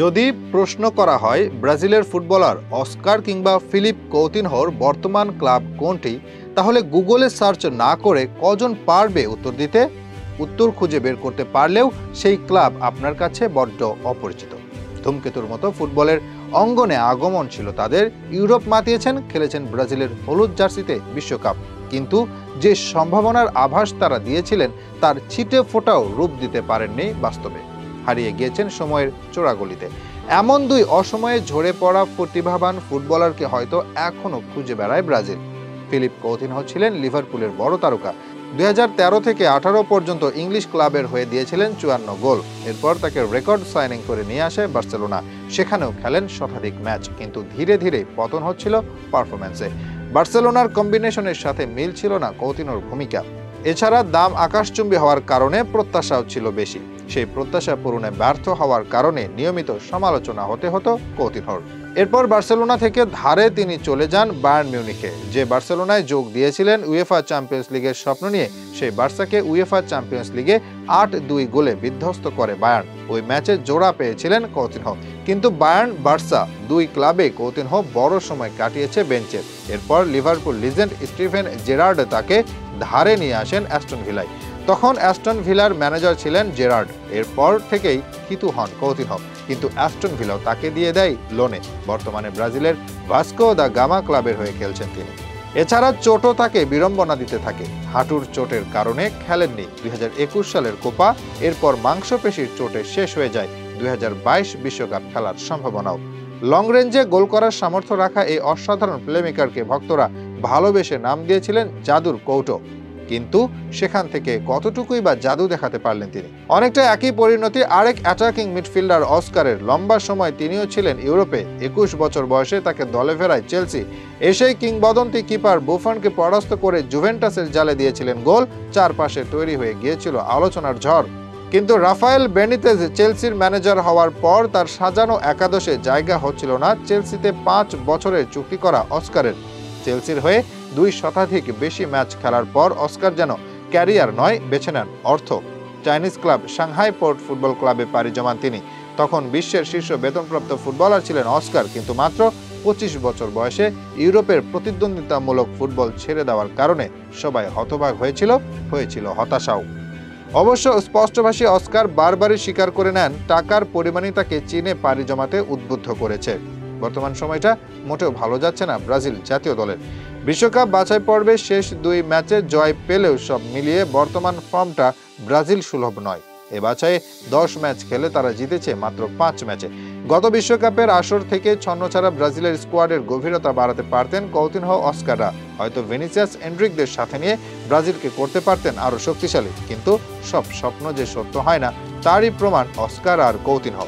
যদি প্রশ্ন করা হয় ব্রাজিলের ফুটবলার অস্কার কিংবা ফিলিপ কৌতিনহোর বর্তমান ক্লাব কোনটি, তাহলে গুগলে সার্চ না করে কজন পারবে উত্তর দিতে? উত্তর খুঁজে বের করতে পারলেও সেই ক্লাব আপনার কাছে বড্ড অপরিচিত। ধূমকেতুর মতো ফুটবলের অঙ্গনে আগমন ছিল তাদের, ইউরোপ মাতিয়েছেন, খেলেছেন ব্রাজিলের হলুদ জার্সিতে বিশ্বকাপ, কিন্তু যে সম্ভাবনার আভাস তারা দিয়েছিলেন তার ছিটে ফোটাও রূপ দিতে পারেননি বাস্তবে। হারিয়ে গিয়েছেন সময়ের চোরাগলিতে। এমন দুই অসময়ে ঝরে পড়া প্রতিভাবান ফুটবলারকে হয়তো এখনো খুঁজে বেড়ায় ব্রাজিল। ফিলিপ কৌতিনহো ছিলেন লিভারপুলের বড় তারকা। 2013 থেকে 18 পর্যন্ত ইংলিশ ক্লাবের হয়ে দিয়েছিলেন 54 গোল। এরপর তাকে রেকর্ড সাইনিং করে নিয়ে আসে বার্সেলোনা। সেখানেও খেলেন শতাধিক ম্যাচ, কিন্তু ধীরে ধীরে পতন হচ্ছিল পারফরম্যান্সে। বার্সেলোনার কম্বিনেশনের সাথে মিল ছিল না কৌতিনহোর ভূমিকা। এছাড়া দাম আকাশচুম্বী হওয়ার কারণে প্রত্যাশাও ছিল বেশি। সেই প্রত্যাশা পূরণে ব্যর্থ হওয়ার কারণে নিয়মিত সমালোচনা হতে হতো কৌতিনহোর। এরপর বার্সেলোনা থেকে ধারে তিনি চলে যান বায়ার্ন মিউনিখে। যে বার্সেলোনায় যোগ দিয়েছিলেন উয়েফা চ্যাম্পিয়ন্স লিগের স্বপ্ন নিয়ে, সেই বার্সাকে উয়েফা চ্যাম্পিয়ন্স লিগে 8-2 গোলে বিধ্বস্ত করে বায়ার্ন। ওই ম্যাচে জোড়া পেয়েছিলেন কৌতিনহো, কিন্তু বায়ার্ন বার্সা দুই ক্লাবে কৌতিনহো বড় সময় কাটিয়েছে বেঞ্চে। এরপর লিভারপুল লিজেন্ড স্টিভেন জেরার্ড তাকে ধারে নিয়ে আসেন অ্যাস্টন ভিলায়। তখন অ্যাস্টন ভিলার ম্যানেজার ছিলেন জেরার্ড। এরপর থেকেই থিতু হন কৌতিনহো, কিন্তু অ্যাস্টন ভিলাও তাকে দিয়ে দেয় লোনে। বর্তমানে ব্রাজিলের ভাস্কো দা গামা ক্লাবের হয়ে খেলছেন তিনি। এছাড়া চোটও তাকে বিড়ম্বনা দিতে থাকে। হাঁটুর চোটের কারণে খেলেননি 2021 সালের কোপা। এরপর মাংসপেশির চোটে শেষ হয়ে যায় 2022 বিশ্বকাপ খেলার সম্ভাবনাও। লং রেঞ্জে গোল করার সামর্থ্য রাখা এই অসাধারণ প্লেমেকারকে ভক্তরা ভালোবেসে নাম দিয়েছিলেন জাদুর কৌটো। কিন্তু সেখান থেকে কতটুকুই বা জাদু দেখাতে পারলেন তিনি? অনেকটা একই পরিণতি আরেক অ্যাটাকিং মিডফিল্ডার অস্কারের। লম্বা সময় তিনিও ছিলেন ইউরোপে। 21 বছর বয়সে তাকে দলে ফেরায় চেলসি। এসেই কিংবদন্তি কিপার বুফনকে পরাস্ত করে জুভেন্টাসের জালে দিয়েছিলেন গোল। চারপাশে তৈরি হয়ে গিয়েছিল আলোচনার ঝড়। কিন্তু রাফায়েল বেনিতেজ চেলসির ম্যানেজার হওয়ার পর তার সাজানো একাদশে জায়গা হচ্ছিল না চেলসিতে 5 বছরের চুক্তি করা অস্কারের। চেলসির হয়ে 2 শতাধিক বেশি ম্যাচ খেলার পর অস্কার যেন ক্যারিয়ার নয়, বেছে নেন অর্থ। Chinese club Shanghai port football ক্লাবে পাড়ি জমান তিনি। তখন বিশ্বের শীর্ষ বেতনপ্রাপ্ত ফুটবলার ছিলেন অস্কার, কিন্তু মাত্র 25 বছর বয়সে ইউরোপের প্রতিদ্বন্দ্বিতামূলক ফুটবল ছেড়ে দেওয়ার কারণে সবাই হতবাক হয়েছিল হতাশাও। অবশ্য স্পষ্টভাষী অস্কার বারবারই স্বীকার করে নেন টাকার পরিমাণই তাকে চীনে পাড়ি জমাতে উদ্বুদ্ধ করেছে। বর্তমান সময়টা মোটেও ভালো যাচ্ছে না ব্রাজিল জাতীয় দলের। বিশ্বকাপ বাছাই পর্বে শেষ 2 ম্যাচে জয় পেলেও সব মিলিয়ে বর্তমান ফর্মটা ব্রাজিল সুলভ নয়। এ বাছাইয়ে 10 ম্যাচ খেলে তারা জিতেছে মাত্র 5 ম্যাচে। গত বিশ্বকাপের আসর থেকে ছন্নছাড়া ব্রাজিলের স্কোয়াডের গভীরতা বাড়াতে পারতেন কৌতিনহো অস্কাররা। হয়তো ভিনিসিয়াস এন্ড্রিকদের সাথে নিয়ে ব্রাজিলকে করতে পারতেন আরও শক্তিশালী, কিন্তু সব স্বপ্ন যে সত্য হয় না তারই প্রমাণ অস্কার আর কৌতিনহো।